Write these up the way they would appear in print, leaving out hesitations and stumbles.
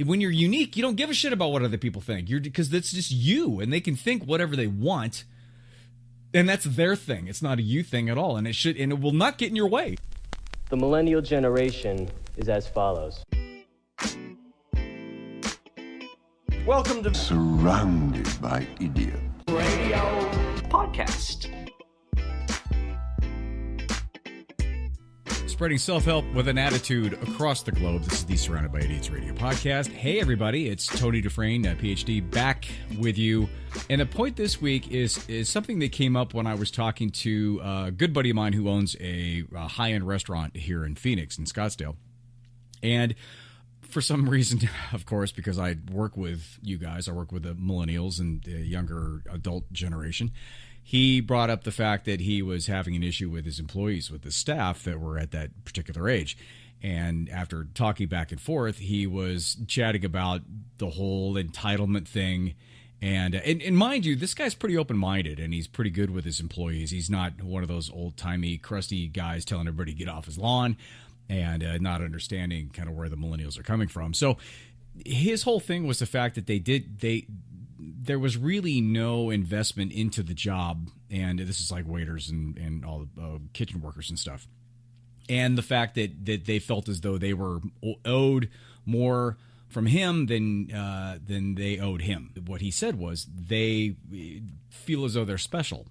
When you're unique, you don't give a shit about what other people think. Because that's just you, and they can think whatever they want, and that's their thing. It's not a you thing at all, and it will not get in your way. The millennial generation is as follows. Welcome to Surrounded by Idiots Radio Podcast. Spreading self-help with an attitude across the globe. This is the Surrounded by Idiots Radio Podcast. Hey, everybody. It's Tony Dufresne, PhD, back with you. And the point this week is something that came up when I was talking to a good buddy of mine who owns a high-end restaurant here in Phoenix, in Scottsdale. And for some reason, of course, because I work with you guys, I work with the millennials and the younger adult generation, he brought up the fact that he was having an issue with his employees, with his staff that were at that particular age. And after talking back and forth, he was chatting about the whole entitlement thing. And mind you, this guy's pretty open-minded, and he's pretty good with his employees. He's not one of those old-timey, crusty guys telling everybody to get off his lawn and not understanding kind of where the millennials are coming from. So his whole thing was the fact that there was really no investment into the job, and this is like waiters and all the kitchen workers and stuff. And the fact that they felt as though they were owed more from him than they owed him. What he said was they feel as though they're special.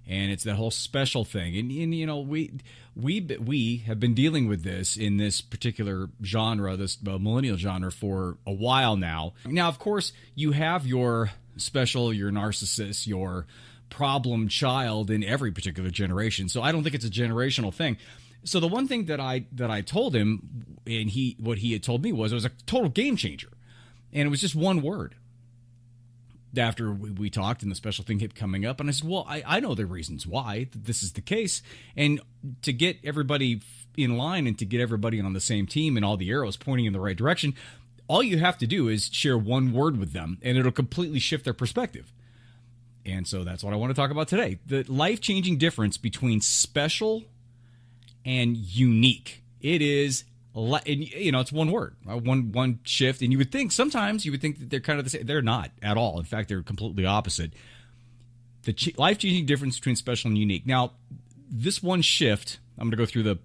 And it's that whole special thing. And you know, we have been dealing with this in this particular genre, this millennial genre, for a while now. Now, of course, you have your special, your narcissist, your problem child in every particular generation. So I don't think it's a generational thing. So the one thing that I told him, and what he had told me was it was a total game changer. And it was just one word. After we talked and the special thing kept coming up, and I said, well, I know the reasons why this is the case. And to get everybody in line and to get everybody on the same team and all the arrows pointing in the right direction, all you have to do is share one word with them, and it'll completely shift their perspective. And so that's what I want to talk about today. The life-changing difference between special and unique. It is, you know, it's one word, one shift. And you would think that they're kind of the same. They're not at all. In fact, they're completely opposite. The life-changing difference between special and unique. Now, this one shift, I'm going to go through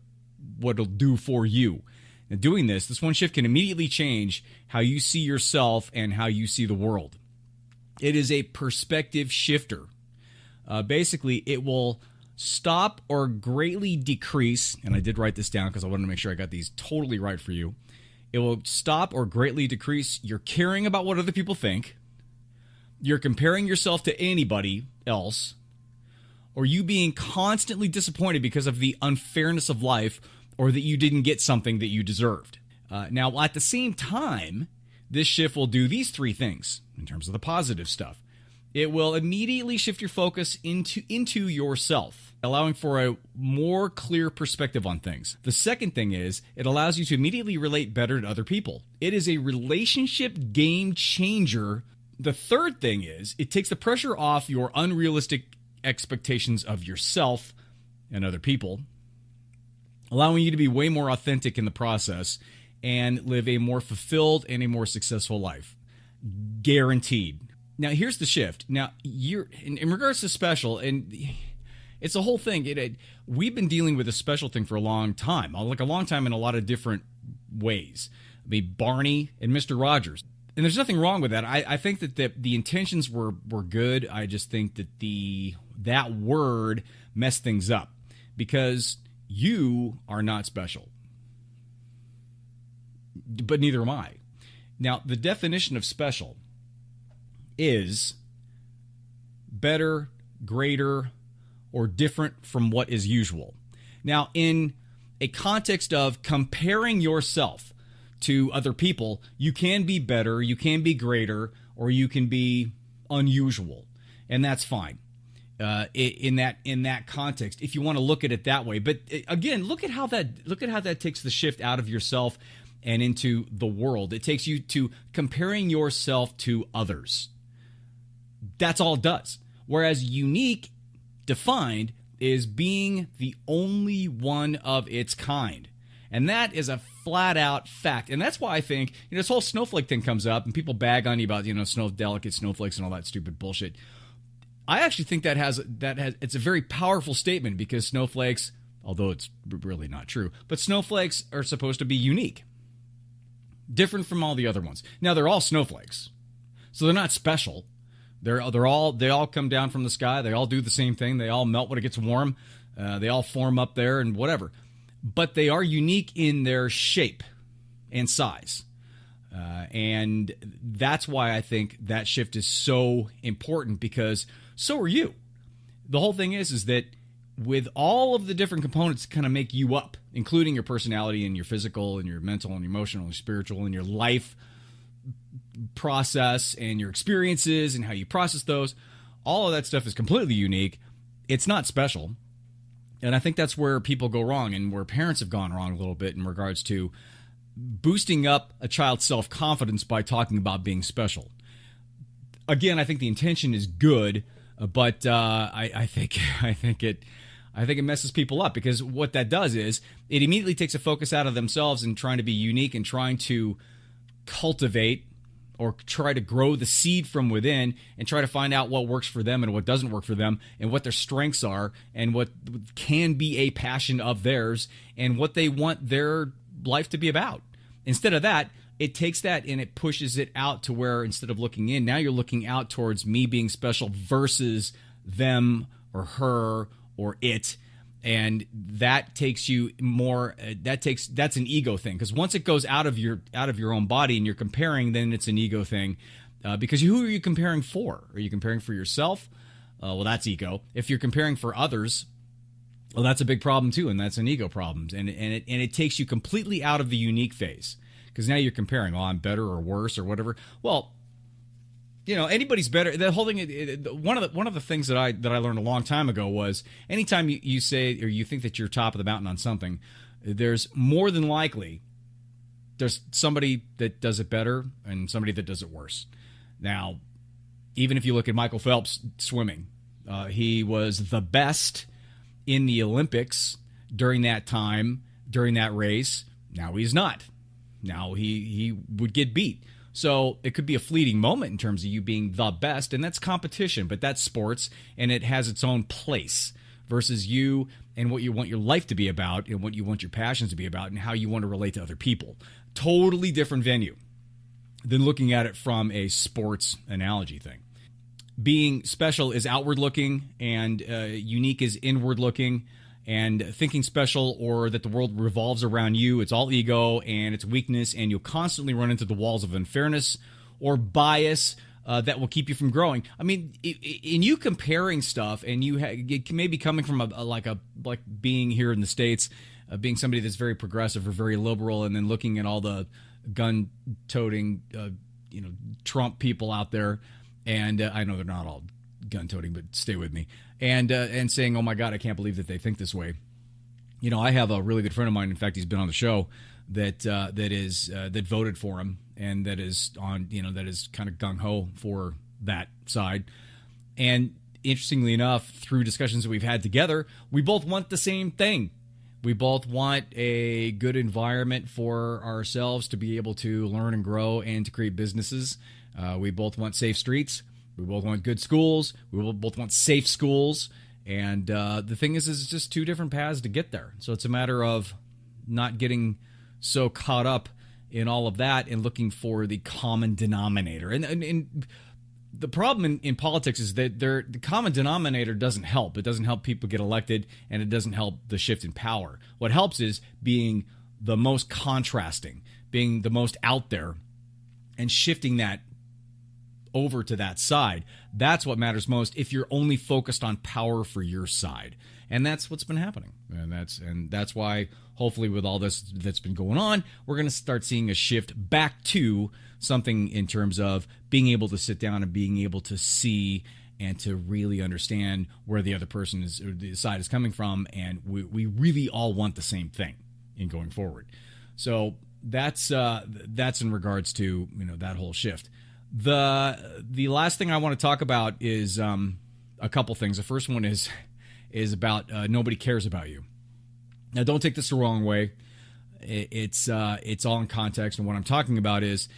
what it'll do for you. And doing this one shift can immediately change how you see yourself and how you see the world. It is a perspective shifter. Basically, it will stop or greatly decrease, and I did write this down because I wanted to make sure I got these totally right for you. It will stop or greatly decrease your caring about what other people think, you're comparing yourself to anybody else, or you being constantly disappointed because of the unfairness of life or that you didn't get something that you deserved. Now, at the same time, this shift will do these three things in terms of the positive stuff. It will immediately shift your focus into yourself, allowing for a more clear perspective on things. The second thing is it allows you to immediately relate better to other people. It is a relationship game changer. The third thing is it takes the pressure off your unrealistic expectations of yourself and other people, allowing you to be way more authentic in the process and live a more fulfilled and a more successful life. Guaranteed. Now, here's the shift. Now, in regards to special, and it's a whole thing. We've been dealing with a special thing for a long time, like a long time in a lot of different ways. I mean, Barney and Mr. Rogers. And there's nothing wrong with that. I think that the intentions were good. I just think that that word messed things up because you are not special. But neither am I. Now, the definition of special is better, greater, or different from what is usual. Now, in a context of comparing yourself to other people, you can be better, you can be greater, or you can be unusual, and that's fine. In that context, if you want to look at it that way. But again, look at how that takes the shift out of yourself and into the world. It takes you to comparing yourself to others. That's all it does. Whereas unique, defined, is being the only one of its kind. And that is a flat out fact. And that's why I think, this whole snowflake thing comes up and people bag on you about, delicate snowflakes and all that stupid bullshit. I actually think it's a very powerful statement, because snowflakes, although it's really not true, but snowflakes are supposed to be unique, different from all the other ones. Now, they're all snowflakes, so they're not special. They all come down from the sky. They all do the same thing. They all melt when it gets warm. They all form up there and whatever. But they are unique in their shape and size. And that's why I think that shift is so important, because so are you. The whole thing is that with all of the different components that kind of make you up, including your personality and your physical and your mental and your emotional and your spiritual and your life process and your experiences and how you process those, all of that stuff is completely unique. It's not special. And I think that's where people go wrong, and where parents have gone wrong a little bit in regards to boosting up a child's self-confidence by talking about being special. Again, I think the intention is good, but I think it messes people up, because what that does is it immediately takes a focus out of themselves and trying to be unique and trying to cultivate or try to grow the seed from within and try to find out what works for them and what doesn't work for them, and what their strengths are and what can be a passion of theirs and what they want their life to be about. Instead of that, it takes that and it pushes it out to where, instead of looking in, now you're looking out towards me being special versus them or her or it. And that takes you more, that's an ego thing. Because once it goes out of your own body and you're comparing, then it's an ego thing. Because who are you comparing for? Are you comparing for yourself? Well, that's ego. If you're comparing for others, well, that's a big problem too, and that's an ego problem. And it takes you completely out of the unique phase. Because now you're comparing, I'm better or worse or whatever. Well, anybody's better. The whole thing, one of the things that I learned a long time ago was, anytime you say or you think that you're top of the mountain on something, there's more than likely there's somebody that does it better and somebody that does it worse. Now, even if you look at Michael Phelps swimming, he was the best in the Olympics during that time, during that race. Now he's not. Now he would get beat. So it could be a fleeting moment in terms of you being the best, and that's competition, but that's sports, and it has its own place versus you and what you want your life to be about and what you want your passions to be about and how you want to relate to other people. Totally different venue than looking at it from a sports analogy thing. Being special is outward looking, and unique is inward looking. And thinking special or that the world revolves around you, it's all ego and it's weakness, and you'll constantly run into the walls of unfairness or bias that will keep you from growing. I mean, in you comparing stuff, and it may be coming from like being here in the States, being somebody that's very progressive or very liberal, and then looking at all the gun-toting, Trump people out there, and I know they're not all gun-toting, but stay with me. And saying, oh my God, I can't believe that they think this way. I have a really good friend of mine. In fact, he's been on the show that voted for him, and that is on, that is kind of gung ho for that side. And interestingly enough, through discussions that we've had together, we both want the same thing. We both want a good environment for ourselves to be able to learn and grow and to create businesses. We both want safe streets. We both want good schools. We both want safe schools. And the thing is it's just two different paths to get there. So it's a matter of not getting so caught up in all of that and looking for the common denominator. And the problem in politics is that the common denominator doesn't help. It doesn't help people get elected, and it doesn't help the shift in power. What helps is being the most contrasting, being the most out there, and shifting that over to that side. That's what matters most if you're only focused on power for your side. And that's what's been happening. And that's why, hopefully, with all this that's been going on, we're going to start seeing a shift back to something in terms of being able to sit down and being able to see and to really understand where the other person is, or the side is coming from. And we really all want the same thing in going forward. So that's in regards to, that whole shift. The last thing I want to talk about is a couple things. The first one is about nobody cares about you. Now, don't take this the wrong way. It's all in context, and what I'm talking about is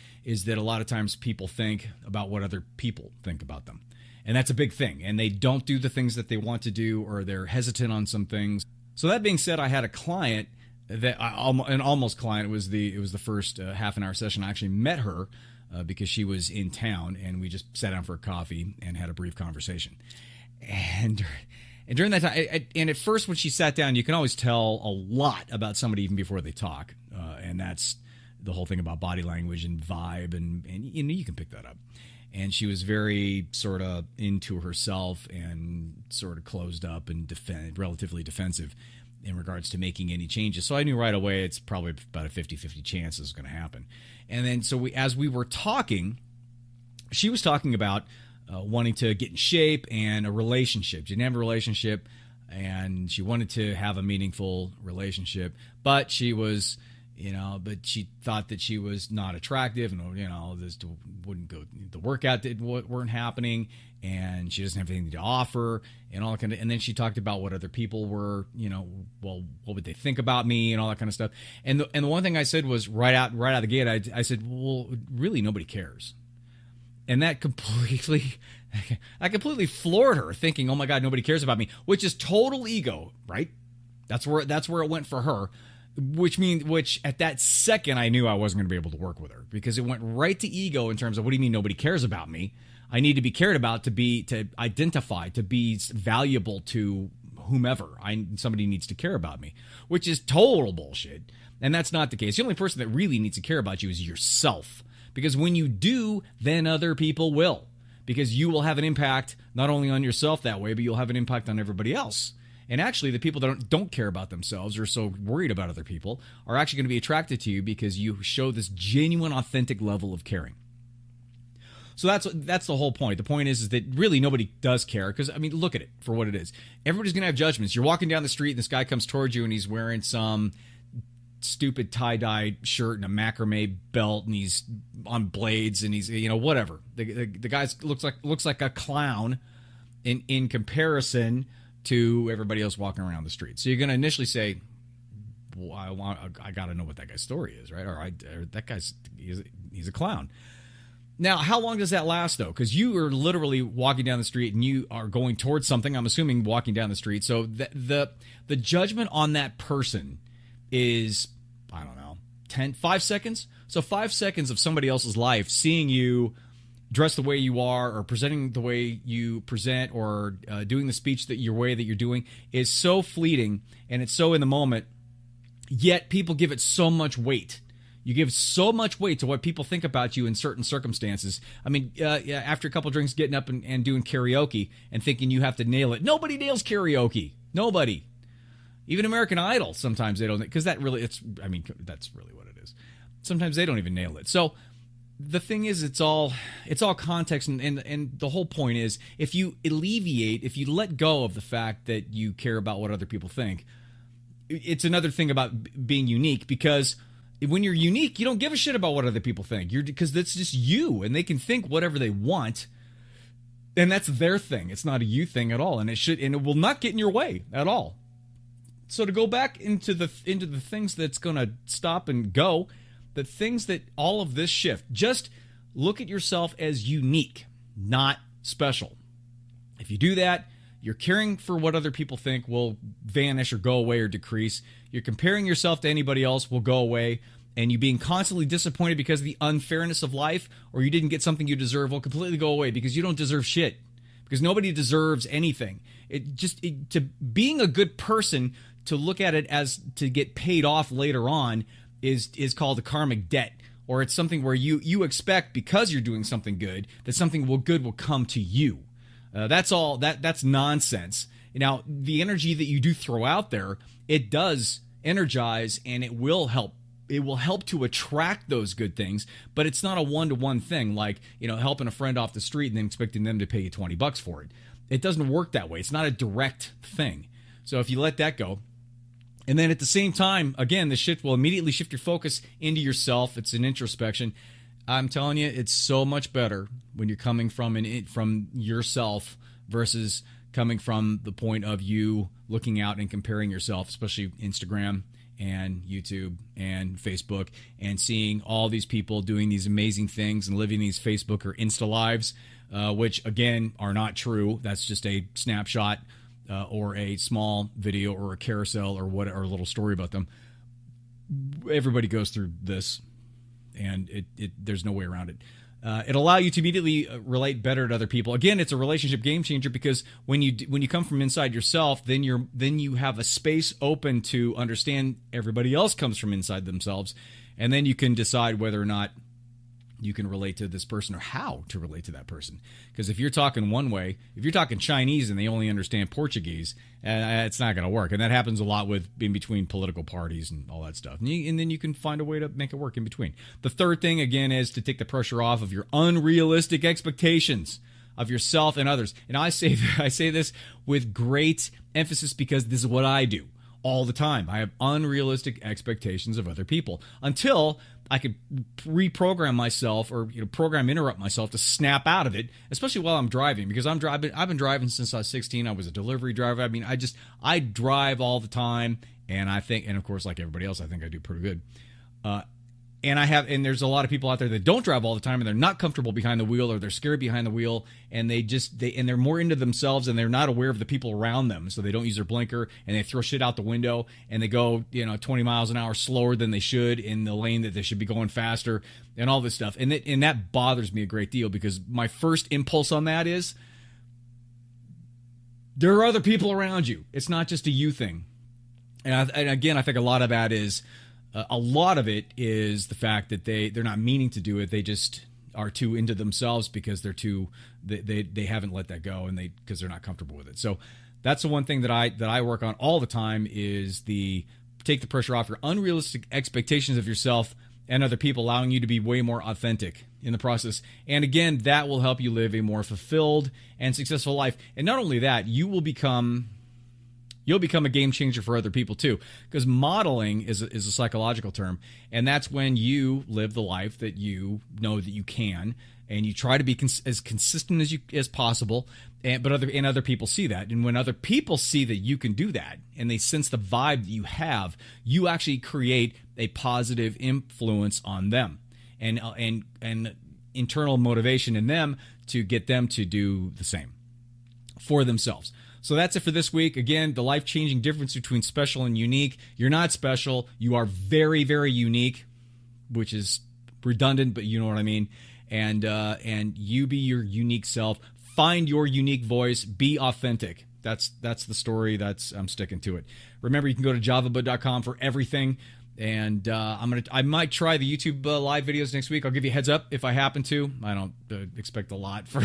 that a lot of times people think about what other people think about them, and that's a big thing. And they don't do the things that they want to do, or they're hesitant on some things. So that being said, I had a client an almost client. It was the first half an hour session. I actually met her because she was in town, and we just sat down for a coffee and had a brief conversation. And during that time, and at first when she sat down, you can always tell a lot about somebody even before they talk, and that's the whole thing about body language and vibe, and you can pick that up. And she was very sort of into herself and sort of closed up and relatively defensive in regards to making any changes. So I knew right away it's probably about a 50-50 chance this is going to happen. And then as we were talking, she was talking about wanting to get in shape and a relationship. She didn't have a relationship, and she wanted to have a meaningful relationship, but she was, but she thought that she was not attractive, and this wouldn't go. The workout weren't happening, and she doesn't have anything to offer, and all that kind of. And then she talked about what other people were, well, what would they think about me, and all that kind of stuff. And the one thing I said was right out the gate, I said, well, really, nobody cares. And that I completely floored her, thinking, oh my God, nobody cares about me, which is total ego, right? That's where it went for her. Which at that second I knew I wasn't going to be able to work with her, because it went right to ego in terms of, what do you mean nobody cares about me? I need to be cared about, to identify, to be valuable to whomever. Somebody needs to care about me, which is total bullshit. And that's not the case. The only person that really needs to care about you is yourself, because when you do, then other people will, because you will have an impact not only on yourself that way, but you'll have an impact on everybody else. And actually, the people that don't care about themselves or are so worried about other people are actually going to be attracted to you, because you show this genuine, authentic level of caring. So that's the whole point. The point is that really nobody does care, because, look at it for what it is. Everybody's going to have judgments. You're walking down the street, and this guy comes towards you, and he's wearing some stupid tie-dye shirt and a macrame belt, and he's on blades, and he's, whatever. The guy looks like a clown in comparison to everybody else walking around the street. So you're going to initially say, well, I got to know what that guy's story is, right? Or that guy's he's a clown. Now, how long does that last, though? Because you are literally walking down the street, and you are going towards something. I'm assuming walking down the street. So the judgment on that person is, I don't know, 5 seconds. So 5 seconds of somebody else's life seeing you dressed the way you are, or presenting the way you present, or doing the speech that you're doing, is so fleeting, and it's so in the moment, yet people give it so much weight. You give so much weight to what people think about you in certain circumstances. After a couple drinks, getting up and doing karaoke and thinking you have to nail it. Nobody nails karaoke. Nobody. Even American Idol, sometimes they don't, because that's really what it is. Sometimes they don't even nail it. So the thing is, it's all context, and the whole point is, if you let go of the fact that you care about what other people think, it's another thing about being unique, because when you're unique, you don't give a shit about what other people think. Because that's just you, and they can think whatever they want, and that's their thing. It's not a you thing at all, and it will not get in your way at all. So to go back into the things that's going to stop and go, the things that all of this shift, just look at yourself as unique, not special. If you do that, your caring for what other people think will vanish or go away or decrease. You're comparing yourself to anybody else will go away, and you being constantly disappointed because of the unfairness of life, or you didn't get something you deserve, will completely go away, because you don't deserve shit, because nobody deserves anything. To being a good person, to look at it as to get paid off later on, is called a karmic debt, or it's something where you expect, because you're doing something good, that something good will come to you. That's all. That's nonsense. Now, the energy that you do throw out there, it does energize, and it will help. It will help to attract those good things, but it's not a one-to-one thing, like, helping a friend off the street and then expecting them to pay you $20 for it. It doesn't work that way. It's not a direct thing. So if you let that go, and then at the same time, again, the shift will immediately shift your focus into yourself. It's an introspection. I'm telling you, it's so much better when you're coming from yourself versus coming from the point of you looking out and comparing yourself, especially Instagram and YouTube and Facebook and seeing all these people doing these amazing things and living these Facebook or Insta lives, which again are not true. That's just a snapshot or a small video or a carousel or a little story about them. Everybody goes through this, and there's no way around it. It'll allow you to immediately relate better to other people. Again, it's a relationship game changer because when you come from inside yourself, then you have a space open to understand everybody else comes from inside themselves, and then you can decide whether or not you can relate to this person or how to relate to that person. Because if you're talking one way, if you're talking Chinese and they only understand Portuguese, it's not going to work. And that happens a lot in between political parties and all that stuff. And then you can find a way to make it work in between. The third thing, again, is to take the pressure off of your unrealistic expectations of yourself and others. And I say this with great emphasis because this is what I do all the time. I have unrealistic expectations of other people until I could reprogram myself or program interrupt myself to snap out of it, especially while I'm driving, because I've been driving since I was 16. I was a delivery driver. I mean, I drive all the time, and of course, like everybody else, I think I do pretty good. And there's a lot of people out there that don't drive all the time, and they're not comfortable behind the wheel, or they're scared behind the wheel, and they're more into themselves, and they're not aware of the people around them, so they don't use their blinker, and they throw shit out the window, and they go 20 miles an hour slower than they should in the lane that they should be going faster, and all this stuff, and that bothers me a great deal, because my first impulse on that is there are other people around you. It's not just a you thing, and again, I think a lot of that is. A lot of it is the fact that they're not meaning to do it. They just are too into themselves because they haven't let that go, and because they're not comfortable with it. So that's the one thing that I work on all the time is take the pressure off your unrealistic expectations of yourself and other people, allowing you to be way more authentic in the process. And again, that will help you live a more fulfilled and successful life. And not only that, you'll become a game changer for other people too, because modeling is a psychological term, and that's when you live the life that you know that you can, and you try to be as consistent as possible. But other people see that, and when other people see that you can do that, and they sense the vibe that you have, you actually create a positive influence on them, and internal motivation in them to get them to do the same for themselves. So that's it for this week. Again, the life-changing difference between special and unique. You're not special. You are very, very unique, which is redundant, but you know what I mean. And you be your unique self. Find your unique voice. Be authentic. That's the story. I'm sticking to it. Remember, you can go to javabud.com for everything. And I might try the YouTube live videos next week. I'll give you a heads up if I happen to. I don't expect a lot from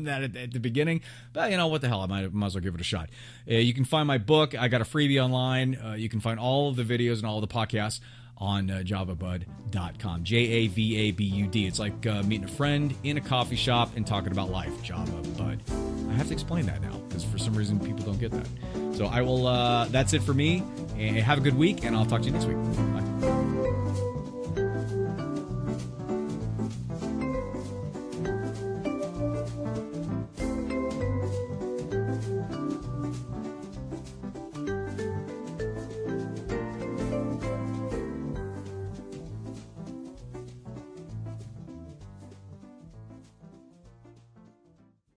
that at the beginning, but what the hell? I might as well give it a shot. You can find my book. I got a freebie online. You can find all of the videos and all of the podcasts on javabud.com. JAVABUD. It's like meeting a friend in a coffee shop and talking about life. Javabud. I have to explain that now because for some reason people don't get that. So I will. That's it for me. And have a good week, and I'll talk to you next week. Bye.